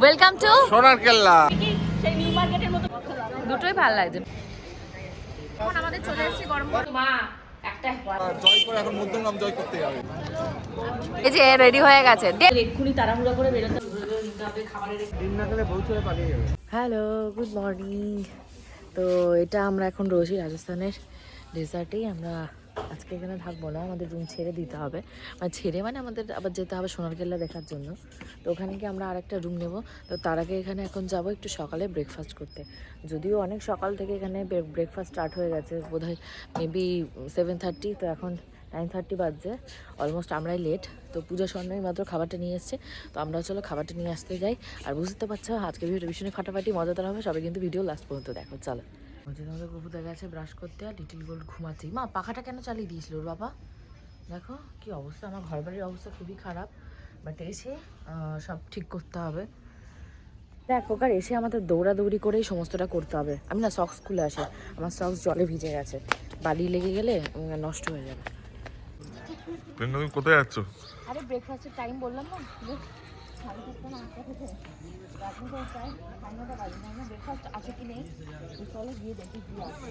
Welcome to সোনার কেল্লা। সেই new মার্কেটের মতো দুটোই ভালো লাগছে। এখন আমাদের চলে এসেছে গরম গরম মা একটা জয় করে এখন মধ্যমগ্রাম জয় করতে যাবে। এই যে রেডি হয়ে গেছে, এক্ষুনি তাড়াহুড়ো করে বেরোতে হবে, খাবারের দিন না গেলে বউ চলে পালিয়ে যাবে। Hello, good morning. তো এটা আমরা এখন রয়েছি রাজস্থানের ডেজার্টেই। আমরা আজকে এখানে থাকবো না, আমাদের রুম ছেড়ে দিতে হবে, মানে আমাদের আবার যেতে হবে সোনার কেল্লা দেখার জন্য। তো ওখানে গিয়ে আমরা আরেকটা রুম নেব। তো তার আগে এখানে এখন যাব একটু সকালে ব্রেকফাস্ট করতে। যদিও অনেক সকাল থেকে এখানে ব্রেকফাস্ট স্টার্ট হয়ে গেছে, বোধহয় মেবি 7:30, তো এখন 9:30 বাজছে, অলমোস্ট আমরাই লেট। তো পূজা স্বর্ণই মাত্র খাবারটা নিয়ে এসছে, তো আমরা চলো খাবারটা নিয়ে আসতে যাই। আর বুঝতে পারছো আজকে ভিডিওটা ভীষণই ফাটাফাটি মজাদার হবে, সবাই কিন্তু ভিডিও লাস্ট পর্যন্ত দেখো। চলো, আমাদের গপুদা গেছে ব্রাশ করতে, আর লিটিল গোল্ড ঘুমাচ্ছি। মা পাখাটা কেন চালিয়ে দিয়েছিল ওর বাবা? দেখো কি অবস্থা, আমার ঘর বাড়ির অবস্থা খুবই খারাপ, বাট এসে সব ঠিক করতে হবে। এক প্রকার এসে আমাদের দৌড়াদৌড়ি করেই সমস্তটা করতে হবে। আমি না সক্স খুলে আসি, আমার সক্স জলে ভিজে গেছে, বালি লেগে গেলে নষ্ট হয়ে যাবে। তুমি কোথায় যাচ্ছ? আরে ব্রেকফাস্টের টাইম বললাম না, ব্রেকফাস্ট আছে কি নেই চলো গিয়ে দেখি কি আছে।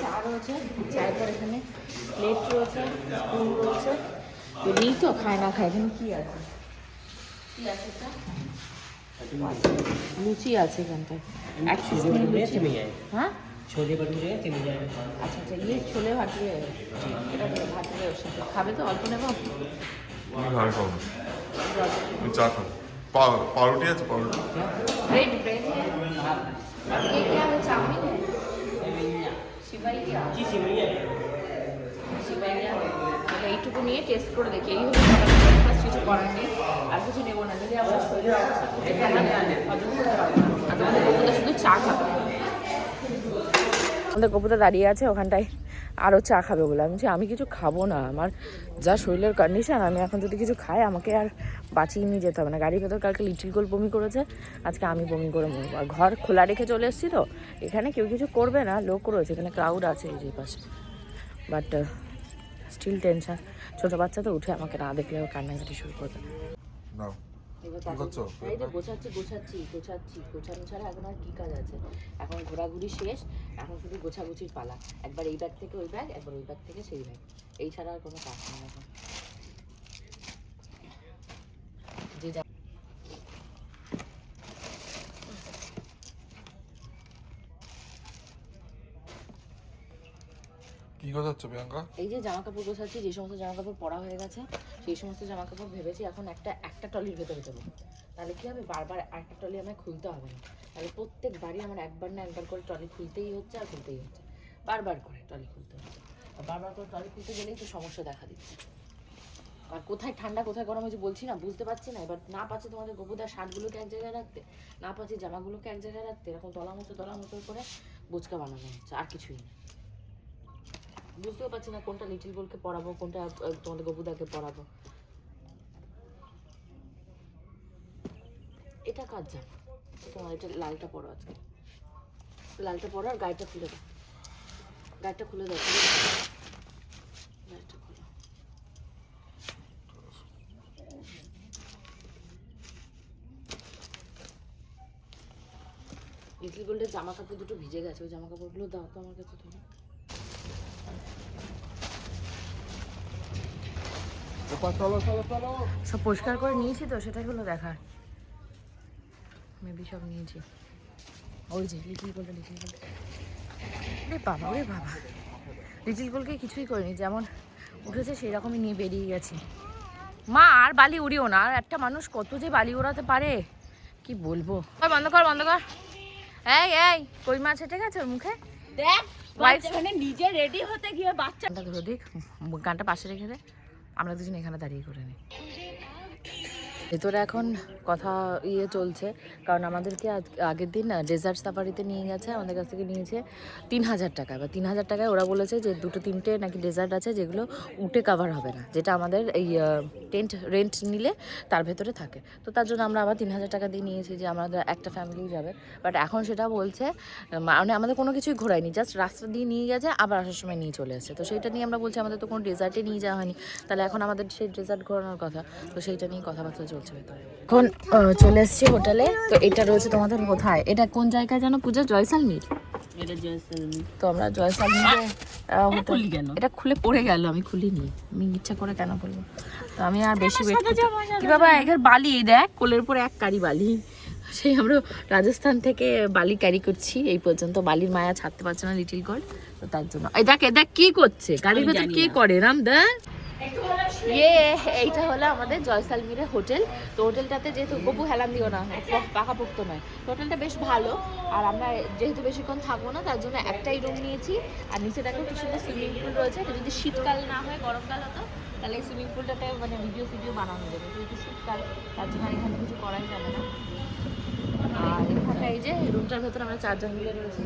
চা রয়েছে, চায়ের পর এখানে প্লেট রয়েছে, স্পুন রয়েছে, তো নেই তো খায় না খায়। এখানে কি আছে, কি আছে এটা? লুচি আছে এখানটায়, এক পিস লুচি। হ্যাঁ ছোলে ভাটুরে, আচ্ছা আচ্ছা, ইয়ে ছোলে ভাটুরে, এটা ভাটুরে ওর সাথে খাবে তো অল্প নেবো। চা খাও, পাউরুটি আছে, পাউরুটি, ब्रेड ब्रेड है। ये क्या है, चाउमीन है, सिवैया जी, सिवैया মানে এইটুকু নিয়ে টেস্ট করে দেখি। এই হলো ব্রেকফাস্ট, কিছু করার নেই, আর কিছু নেবো না। যদি আমরা শরীরের অবস্থা দেখে আর তোমাদের কপুদা শুধু চা খাবে। আমাদের কপুদা দাঁড়িয়ে আছে ওখানটায়, আরও চা খাবে বলে। আমি আমি কিছু খাবো না, আমার যা শরীরের কন্ডিশন, আমি এখন যদি কিছু খাই আমাকে আর বাঁচিয়ে নিয়ে যেতে হবে না। গাড়ির ভেতর কালকে লিটিল গোল্ড বমি করেছে, আজকে আমি বমি করে মরবো। আর ঘর খোলা রেখে চলে এসেছি, তো এখানে কেউ কিছু করবে না, লোক রয়েছে, এখানে ক্রাউড আছে এই যে পাশে, বাট স্টিল টেনশন। ছোটো বাচ্চা তো উঠে আমাকে না দেখলে কান্নাকাটি শুরু করবে। গোছানো ছাড়া এখন আর কি কাজ আছে? এখন ঘোরাঘুরি শেষ, এখন শুধু গোছাগুছির পালা। একবার এই ব্যাগ থেকে ওই ব্যাগ, একবার ওই ব্যাগ থেকে সেই ব্যাগ, এই ছাড়া আর কোনো কাজ নেই এখন। যে কি গোছাচ্ছ প্রিয়াঙ্কা? এই যে জামা কাপড় গোছাচ্ছি, যে সমস্ত জামা কাপড় পরা হয়ে গেছে সেই সমস্ত জামা কাপড় ভেবেছি এখন একটা ট্রলির ভেতরে দেবো। তাহলে কি হবে, বারবার একটা ট্রলি আমায় খুলতে হবে না। তাহলে প্রত্যেকবারই আমার একবার না একবার করে ট্রলি খুলতেই হচ্ছে, আর খুলতেই হচ্ছে, বারবার করে ট্রলি খুলতে হচ্ছে। আর বারবার করে ট্রলি খুলতে গেলেই তো সমস্যা দেখা দিচ্ছে। আর কোথায় ঠান্ডা কোথায় গরম হয়েছে বলছি না, বুঝতে পারছি না। এবার না পাচ্ছি তোমাদের গোপুদার শার্টগুলোকে এক জায়গায় রাখতে, না পাচ্ছি জামাগুলোকে এক জায়গায় রাখতে, এরকম তলা মতো করে বোচকা বানানো হচ্ছে, আর কিছুই না। বুঝতেও পারছি না কোনটা লিটিল গোলকে পড়াবো, কোনটা তোমাদের গপুদাকে পড়াবো। এটা কাজ জামা, তোমার এটা লালটা পরো, আজকে লালটা পরো, আর গাড়িটা খুলে দাও, গাড়িটা খুলে দাও, গাড়িটা খুলো। লিটিল গোল্ডের জামা কাপড় দুটো ভিজে গেছে, ওই জামা কাপড়গুলো দাও তো আমার কাছে। তুমি সব পরিষ্কার করে নিয়েছি তো, সেটাই হলো দেখার। মেবি সব নিয়েছি। ওই যে লিটিল গোল্ড, ওরে বাবা, লিটিল গোলকে কিছুই করিনি, যেমন উঠেছে সেই রকমই নিয়ে বেরিয়ে গেছি। মা আর বালি উড়িও না, আর একটা মানুষ কত যে বালি ওড়াতে পারে কি বলবো। বন্ধ কর বন্ধ কর। এই কই মাছ হেঁটে গেছে ওর মুখে, দেখ মানে নিজে রেডি হতে গিয়ে বাচ্চাটা ধরো, দেখ গানটা পাশে রেখে দে, আমরা দুজন এখানে দাঁড়িয়ে করে নিই। ভেতরে এখন কথা চলছে, কারণ আমাদেরকে আগের দিন ডেজার্ট সাফারিতে নিয়ে গেছে, আমাদের কাছ থেকে নিয়েছে 3,000 টাকা। এবার 3,000 টাকায় ওরা বলেছে যে 2-3টে নাকি ডেজার্ট আছে যেগুলো উঠে কাভার হবে না, যেটা আমাদের এই টেন্ট রেন্ট নিলে তার ভেতরে থাকে। তো তার জন্য আমরা আবার 3,000 টাকা দিয়ে নিয়েছি যে আমাদের একটা ফ্যামিলি যাবে। বাট এখন সেটা বলছে মানে আমাদের কোনো কিছুই ঘোরায়নি, জাস্ট রাস্তা দিয়ে নিয়ে গেছে, আবার আসার সময় নিয়ে চলে এসেছে। তো সেইটা নিয়ে আমরা বলছি আমাদের তো কোনো ডেজার্টে নিয়ে যাওয়া হয়নি, তাহলে এখন আমাদের সেই ডেজার্ট ঘোরানোর কথা। তো সেইটা নিয়ে কথাবার্তা চলছে ভেতরে। এখন চলে এসেছি হোটেলে। তো এটা রয়েছে তোমাদের কোথায়, এটা কোন জায়গায় জানো পূজা? জয়সালমীর। তো আমরা জয়সালমীরে এটা খুলে পড়ে গেল, আমি খুলিনি, আমি ইচ্ছা করে কেন বলবো। তো আমি আর বেশি ওয়েট কি বাবা, এখানে বালি দেখ, কোলের উপরে এক কারি বালি। সেই আমরা রাজস্থান থেকে বালি ক্যারি করছি, এই পর্যন্ত বালির মায়া ছাড়তে পারছে না লিটিল গড। তো তার জন্য এই দেখ কি করছে গাড়ির ভেতর, কে করে রাম দা। এইটা হলো আমাদের জয়সালমীরের হোটেল। তো হোটেলটাতে যেহেতু গপু হেলান দিও না, পাকাপোক্ত নয়, হোটেলটা বেশ ভালো। আর আমরা যেহেতু বেশিক্ষণ থাকবো না, তার জন্য একটাই রুম নিয়েছি। আর নিচে দেখো কি সুন্দর সুইমিং পুল রয়েছে। এটা যদি শীতকাল না হয়, গরমকাল হতো, তাহলে এই সুইমিং পুলটাতে মানে ভিডিও বানানো যাবে। যেহেতু শীতকাল, তার জন্য এখানে কিছু করাই যাবে না। আর এখানটা এই যে রুমটার ভেতরে আমরা 4 জন মিলে রয়েছি।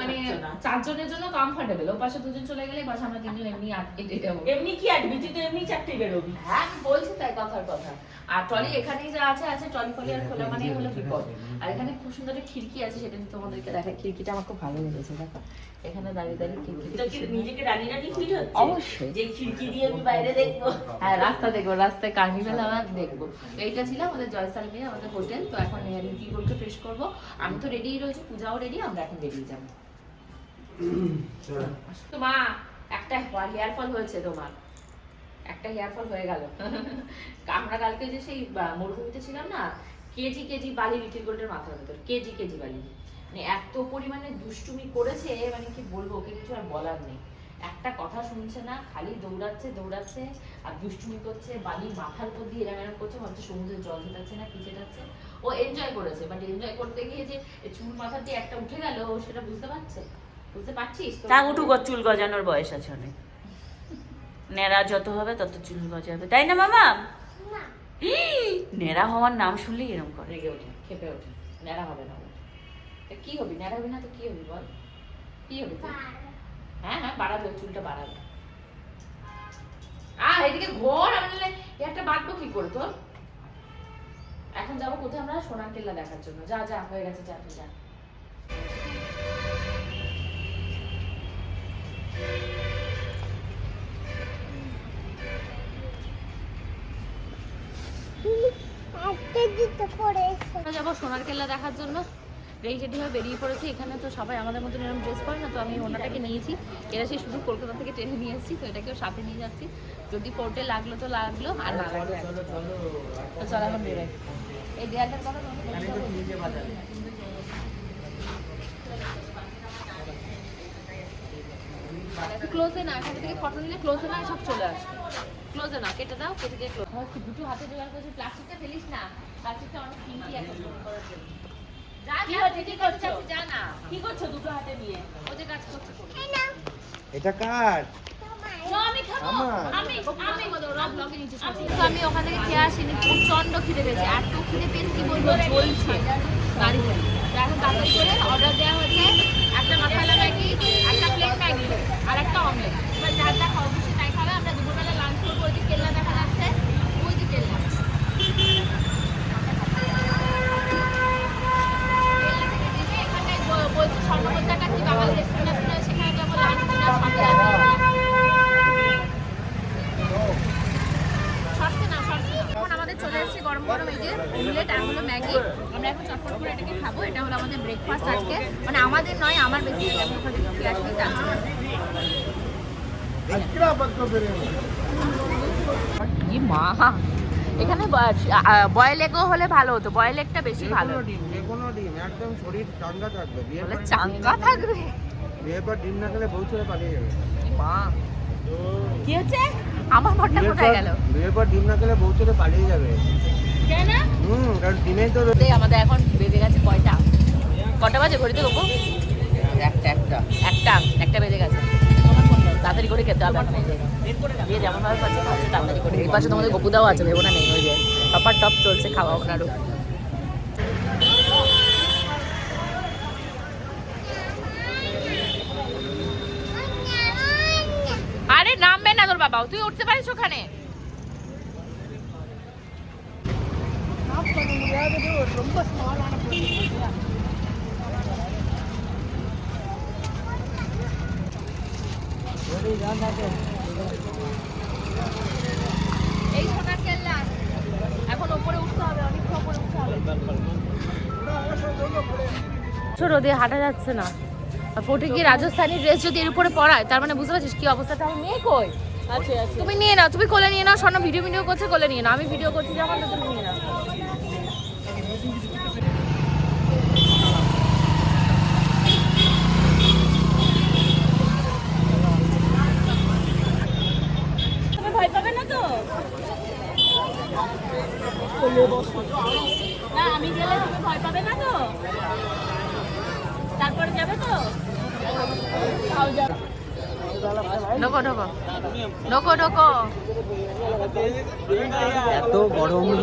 মানে 4 জনের জন্য কমফোর্টেবল। ও পাশে 2 জন চলে গেলে পাশে আমরা 3 জন এমনি আটকে যাবো। এমনি কি আটবি তুই? তো এমনি 4টে বেরোবি। হ্যাঁ বলছি তাই, কথার কথা। আর ট্রলি এখানেই যা আছে ট্রলি ফলি আর খোলা মানে হলো বিপদ। আর এখানে খুব সুন্দর একটা খিড়কি আছে, সেটা তোমাদেরকে দেখাই। খিড়কিটা আমার খুব ভালো লেগেছে, দেখো এখানে দাঁড়িয়ে খিড়কি। নিজেকে রানী ফিল হচ্ছে অবশ্যই, যে খিড়কি দিয়ে আমি বাইরে দেখবো। হ্যাঁ রাস্তা দেখবো, রাস্তায় কার্নিভেল আমরা দেখবো। এইটা ছিল আমাদের জয়সালমীর আমাদের হোটেল। তো এখন কি করতে ফ্রেশ করবো। আমি তো রেডি রয়েছি, পূজাও রেডি, আমরা এখন বেরিয়ে যাবো। তো মা একটা হেয়ার ফল হয়েছে, তোমার একটা হেয়ার ফল হয়ে গেল। আমরা কালকে যে সেই মরুভূমিতে ছিলাম না, কেজি বালি লিটিল গোল্ডের মাথার ভেতর, কেজি বালি। মানে এত পরিমাণে দুষ্টুমি করেছে, মানে কি বলবো, ওকে কিছু আর বলার নেই। একটা কথা শুনছে না, খালি দৌড়াচ্ছে আর দুষ্টুমি করছে। বালি মাথার উপর দিয়ে এরম করছে, ভাবছে সমুদ্রের জল ছেটাচ্ছে না কি ছেটাচ্ছে। ও এনজয় করেছে, বাট এনজয় করতে গিয়ে যে চুল মাথা দিয়ে একটা উঠে গেল, ও সেটা বুঝতে পারছিস? তা উঠুক, চুল গজানোর বয়স আছে অনেক। নেড়া যত হবে তত চুল গজাবে, তাই না মামা? নেড়া হওয়ার নাম শুনলেই এরকম করে, রেগে ওঠে, খেপে ওঠে। নেড়া হবে না, কি হবি? নেড়া হবি না তো কি হবি বল? কি হবি? হ্যাঁ বাড়াবে, চুলটা বাড়াবে। এদিকে ঘোর, আমি একটা বাঁধবো কি করে তোর? এখন যাবো কোথায় আমরা? সোনার কেল্লা দেখার জন্য। যা হয়ে গেছে, যা তুই যা। যাবো সোনার কেল্লা দেখার জন্য। রেডি হয়ে বেরিয়ে পড়েছি। এখানে তো সবাই আমাদের মতন এরকম ড্রেস পরে না, তো আমি ওনাটাকে নিয়েছি। এরা সেই শুধু কলকাতা থেকে ট্রেনে নিয়ে এসেছি, তো এটাকেও সাথে নিয়ে যাচ্ছি। যদি পোর্টে লাগলো তো লাগলো, আর না লাগলো তো চল এখন বেরোয়। এই দেয়ালটার কথা ক্লোজে না, এখান থেকে ফটো নিলে ক্লোজে না সব চলে আসবে। ক্লোজে না, কেটে দাও, কেটে দিয়ে ক্লোজ। দুটো হাতে জোগাড় করছি, প্লাস্টিকটা ফেলিস না, প্লাস্টিকটা অনেক কিনতি এখন করার জন্য। কি করছো দুটো হাতে নিয়ে? ও যে কাজ করছে। এটা কার? আমি ওখান থেকে খেয়ে আসিনি, প্রচন্ড খিদে পেয়েছে। এত খিদে পেয়েছে কি বলবো, চলছে গাড়িতে। এখন তাড়াতাড়ি করে অর্ডার দেওয়া হয়েছে একটা মশলা ম্যাগি, একটা প্লেন ম্যাগি আর একটা অমলেট। এবার যার যা খাওয়া খুশি তাই খাবে। আমরা দুপুরবেলা লাঞ্চ করবো। ওই যে কেল্লা দেখা যাচ্ছে, ওই যে কেল্লা এখানে বলছে স্বর্ণপঞ্চাটা কি বাঙালি রেস্টুরেন্ট আছে, সেখানে যাবো লাঞ্চ ডিনার সবই আছে। এখন আমাদের চলে এসেছে গরম এই যে অমলেট আর হলো ম্যাগি। আমরা এখন চটপট করে এটাকে খাবো। এটা হলো আমাদের ব্রেকফাস্ট আজকে, মানে আমাদের নয়, আমার বেশি আমি ওখানে খেয়ে আসি তার জন্য। মা এখানে বয়েল এগও হলে ভালো হতো, বয়েল এগটা বেশি ভালো। যেকোনো ডিম একদম শরীর চাঙ্গা থাকবে। চাঙ্গা থাকবে, বিয়ের পর ডিম না খেলে বউ ছেড়ে পালিয়ে যাবে। মা কি হচ্ছে? আমার মনটা কোথায় গেল? বিয়ের পর ডিম না খেলে বউ ছেড়ে পালিয়ে যাবে। কেন? কারণ ডিমেই তো আমাদের এখন বেজে গেছে কটা বাজে ঘড়িতে? একটা বেজে গেছে। তাড়াতাড়ি করে খেতে হবে এখন দিয়ে যেমন ভাবে পাচ্ছে খাচ্ছে তাড়াতাড়ি করে। এই পাশে তোমাদের গপুদাও আছে, ভেবো না নেই, ওই যে টপার টপ চলছে খাওয়া ওনারও। আরে নামবে না তোর বাবা, তুই উঠতে পারিস ওখানে? এই সোনার কেল্লা এখন উপরে উঠতে হবে, অনেক উপরে উঠতে হবে। রোদে হাঁটা যাচ্ছে না। ফোটে গিয়ে রাজস্থানি ড্রেস যদি এর উপরে পরায়, তার মানে বুঝতে পারছিস কি অবস্থাটা। আমার মেয়ে কই? আচ্ছা আচ্ছা, তুমি নিয়ে নাও, তুমি কোলে নিয়ে নাও। স্বর্ণ ভিডিও করছে, কোলে নিয়ে নাও। আমি ভিডিও করছি যেমন, তুমি নিয়ে নাও। তুমি ভয় পাবে না তো? না আমি গেলে তুমি ভয় পাবে না তো? তারপরে যাবে তো? ঢোকো ঢোকো ঢোকো ঢোকো। এত গরমে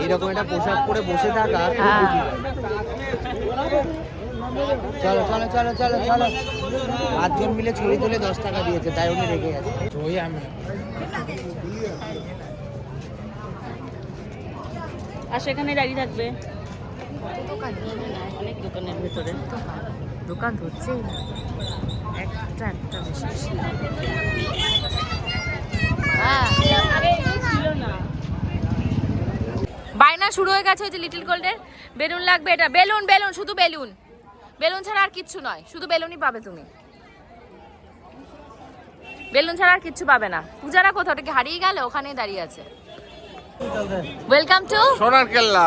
এরকম একটা পোশাক পরে বসে থাকা খুব হ্যাঁ। difficult। চলো চলো চলো চলো চলো। 5 জন মিলে ছড়ি তুলে 10 টাকা দিয়েছে, তাই উনি রেখে গেছে। ওই আমি আর সেখানে দাঁড়িয়ে থাকবে অনেক দোকানের ভেতরে। দোকান ধরছেই না, একটা একটা বেশি বেশি। বায়না শুরু হয়ে গেছে। ওই যে লিটল গোল্ডের বেলুন লাগবে, এটা বেলুন বেলুন শুধু বেলুন, বেলুন ছাড়া আর কিচ্ছু নয়, শুধু বেলুনই পাবে তুমি। বেলুন ছাড়া আর কিচ্ছু পাবে না। পূজারা কোথাও, ওটা কি হারিয়ে গেল? ওখানেই দাঁড়িয়ে আছে। ওয়েলকাম টু সোনার কেল্লা।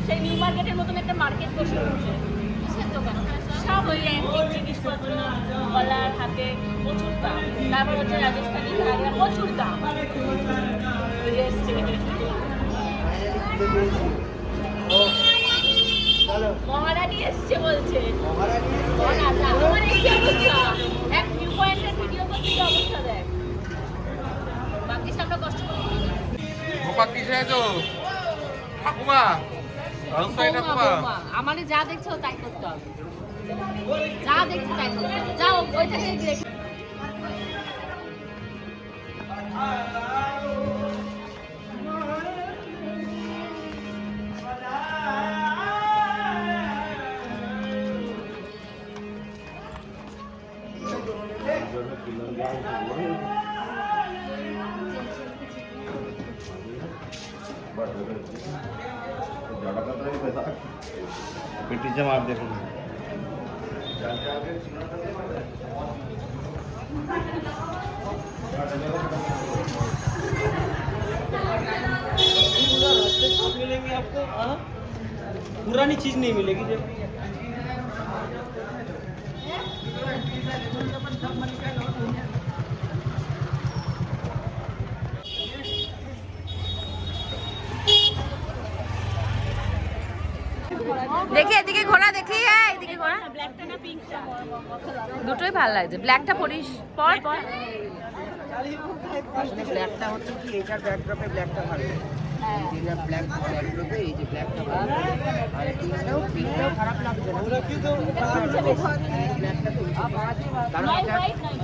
সেই নিউ মার্কেটের মতন একটা মার্কেট বসে রয়েছে, কিসের দোকান? সব ওই অ্যান্টিক জিনিসপত্র, গলার হাতে প্রচুর দাম। তারপর হচ্ছে রাজস্থানি ঘাগরা, প্রচুর দাম। মহারানী এসছে বলছে। আমার এই কি অবস্থা, এক নিউ পয়েন্টের ভিডিও করতে কি অবস্থা দেখ। বাকি আমরা কষ্ট করে গোপা কিসে আছো ঠাকুমা? আমাদের যা দেখছো তাই করতে হবে, যা দেখছো তাই করতে হবে। যাও ওইটাকে দেখে पेटी जमा आप देखो। मिलेंगे आपको, पुरानी चीज नहीं मिलेगी। जब দেখি এদিকে ঘোরা, দেখি এদিকে ঘোরা। ব্ল্যাকটা না পিঙ্কটা? দুটোই ভালো লাগছে। ব্ল্যাকটা পরিস, পর পর। আসলে ব্ল্যাকটা হচ্ছে কি, এটার ব্যাকড্রপে ব্ল্যাকটা ভালো। যেটা ব্ল্যাক ব্যাকড্রপে এই যে ব্ল্যাকটা ভালো। আর পিঙ্কটাও খারাপ লাগছে না।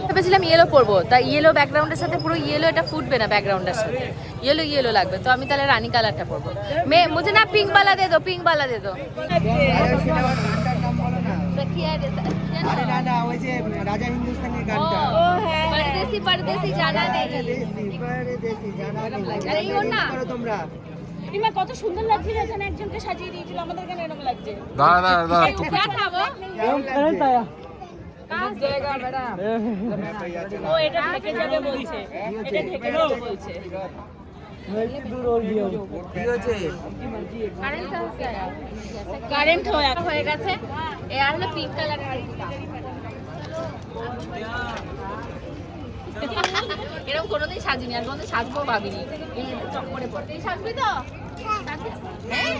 ভেবেছিলাম ইয়েলো পরবো, তাই ইয়েলো ব্যাকগ্রাউন্ডের সাথে পুরো ইয়েলো, এটা ফুটবে না ব্যাকগ্রাউন্ডের সাথে, ইয়েলো ইয়েলো লাগবে। তো আমি তাহলে রানী কালারটা পরবো। মুঝে না পিঙ্ক वाला दे दो, पिंक वाला दे दो। আরে না না, ওই যে রাজা হিন্দুস্তানের গানটা परदेसी परदेसी जाना नहीं দেশি জানা নেই। আরে এই ওর না। করো তোমরা ইমা কত সুন্দর লাগছিল এখানে একজনকে সাজিয়ে দিয়েছিল আমাদের কেন এরকম লাগছে দাঁড়া দাঁড়া क्या खाबो কেমন লাগছে? कहां से जाएगा मैडम ও এটা থেকে যাবে বলছে এটা থেকে যাবে বলছে কি হয়েছে? কারেন্ট আছে কারেন্ট হয়ে গেছে এ আর হলো পিঙ্ক কালারের গাড়িটা এরকম কোনোদিন সাজিনি আর কোনোদিন সাজবো ভাবিনি এই চক্করে পড়তে সাজবি তো হ্যাঁ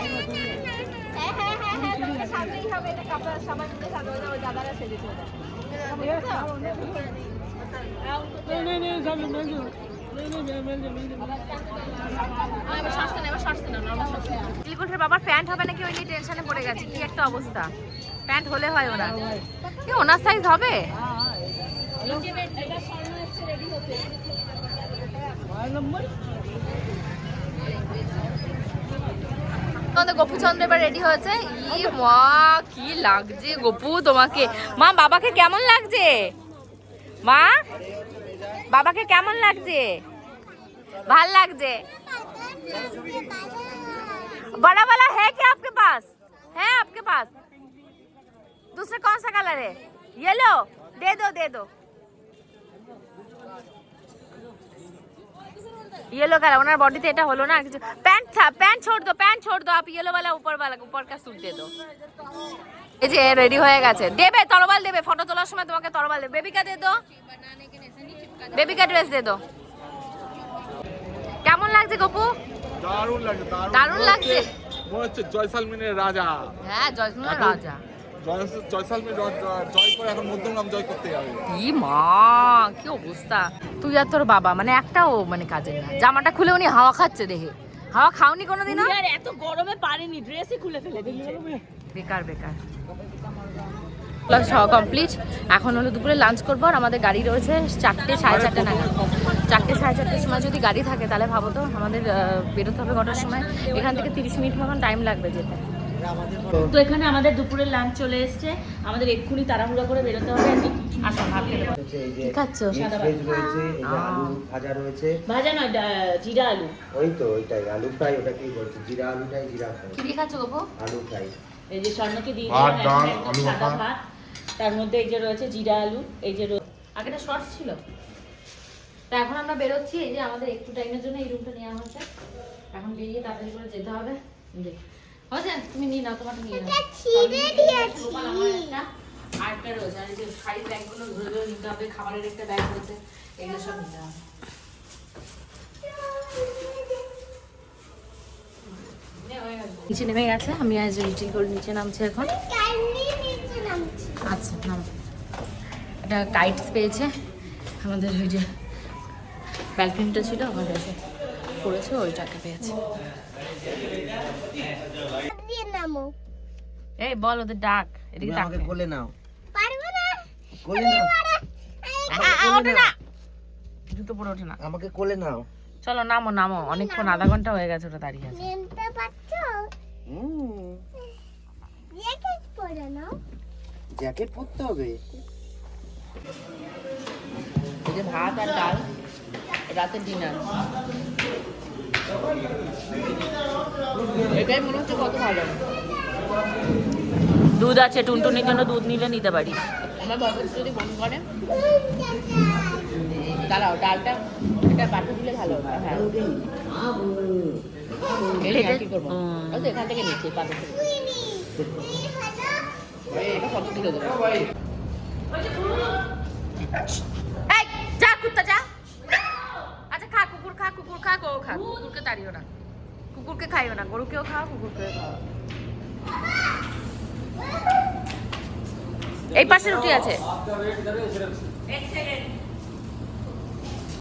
তোমাকে সাজতেই হবে এটা কাপড় সবাই মিলে সাজাবো না ওই দাদারা সেজেছে নীলকণ্ঠের বাবার প্যান্ট হবে নাকি ওই নিয়ে টেনশনে পড়ে গেছে কি একটা অবস্থা প্যান্ট হলে হয় ওনার কি ওনার সাইজ হবে আমাদের গোপু চন্দ্র এবার রেডি হয়েছে ই মা কি লাগছে গোপু তোমাকে মা বাবাকে কেমন লাগছে মা বাবাকে কেমন লাগছে ভাল লাগছে बड़ा वाला है क्या आपके पास है आपके पास दूसरा कौन सा कलर है येलो दे दो येलो कलर ओनर बॉडी ते এটা হলো না কিছু पैंट छोड़ दो आप येलो वाला ऊपर का सूट दे दो এই যে রেডি হয়ে গেছে দেবে তরবাল দেবে ফটো তোলার সময় তোমাকে তরবাল দেবে বেবি কা দে দো বেবি কা ড্রেস দে দো কেমন লাগছে গপু দারুণ লাগছে দারুণ লাগছে মনে হচ্ছে জয়সালমিনের রাজা হ্যাঁ জয়সুন্দর রাজা জয়সালমিন জয় করে এখন মধ্যমগ্রাম জয় করতে যাবে কি মা কি অবস্থা তুই আর তোর বাবা মানে একটাও মানে কাজের না জামাটা খুলে উনি হাওয়া খাচ্ছে দেখে হাওয়া খাওনি কোনোদিনও আর এত গরমে পারিনি ড্রেসই খুলে ফেলে দিয়েছে বেকার কমপ্লিট এখন হলো দুপুরে লাঞ্চ করবো আর আমাদের গাড়ি রয়েছে 4টে 4:30 নাগাদ 4টে 4:30 সময় যদি গাড়ি থাকে তাহলে ভাবো তো আমাদের বেরোতে হবে কটার সময় এখান থেকে 30 মিনিট মতন টাইম লাগবে যেতে তো এখানে আমাদের দুপুরের লাঞ্চ চলে এসেছে আমাদের এক্ষুনি তাড়াহুড়ো করে বেরোতে হবে আসো ভাত খেতে পারো কি খাচ্ছ আলু ভাজা রয়েছে ভাজা নয় জিরা আলু ওই তো ওইটাই আলু ফ্রাই ওটাকেই বলছে জিরা আলুটাই জিরা ফ্রাই কি দিয়ে খাচ্ছ গো আলু ফ্রাই এই যে স্বর্ণকে দিয়ে ভাত, দিলাম ডাল, একটা আলু সাদা মাখা। ভাত তার মধ্যে এই যে রয়েছে জিরা আলু এই যে আগেটা শর্টস ছিল তা এখন আমরা বেরোচ্ছি এই যে আমাদের একটু টাইমের জন্য এই রুমটা নেওয়া হয়েছে এখন বেরিয়ে তাড়াতাড়ি করে যেতে হবে হয়েছে তুমি নিয়ে নাও তোমারটা নিয়ে নাও আরেকটা রয়েছে আর এই যে শাড়ি ব্যাগগুলো ধরে ধরে নিতে হবে খাবারের একটা ব্যাগ রয়েছে এগুলো সব নিতে হবে নিচে নেমে গেছে আমি আজ রিটিল করে নিচে নামছি এখন আচ্ছা নাম এটা কাইটস পেয়েছে আমাদের ওই যে ব্যালকনিটা ছিল আমার কাছে পড়েছে ওইটাকে পেয়েছে এই বল ওদের ডাক এদিকে ডাক আমাকে কোলে নাও পারবো না কোলে নাও ওঠে না জুতো পরে ওঠে না আমাকে কোলে নাও চলো নামো নামো অনেকক্ষণ আধা ঘন্টা হয়ে গেছে ওটা দাঁড়িয়ে আছে নেমতে পারছো জ্যাকেট পরে নাও জ্যাকেট পরতে হবে এই যে ভাত আর ডাল রাতের ডিনার এটাই মনে হচ্ছে কত ভালো দুধ আছে টুনটুনির জন্য দুধ নিলে নিতে পারি আমার বয়স যদি মন করে দাঁড়াও ডালটা এটা পাঠা দিলে ভালো হবে হ্যাঁ কি করবো এখান থেকে নিচ্ছি পাঠা থেকে এটা কত কিলো দেবো এই যা কুত্তা যা আচ্ছা খা কুকুর খা গরু খা কুকুরকে তাড়িও না কুকুরকে খাইও না গরুকেও খাও কুকুরকেও খাও এই পাশে রুটি আছে এক সেকেন্ড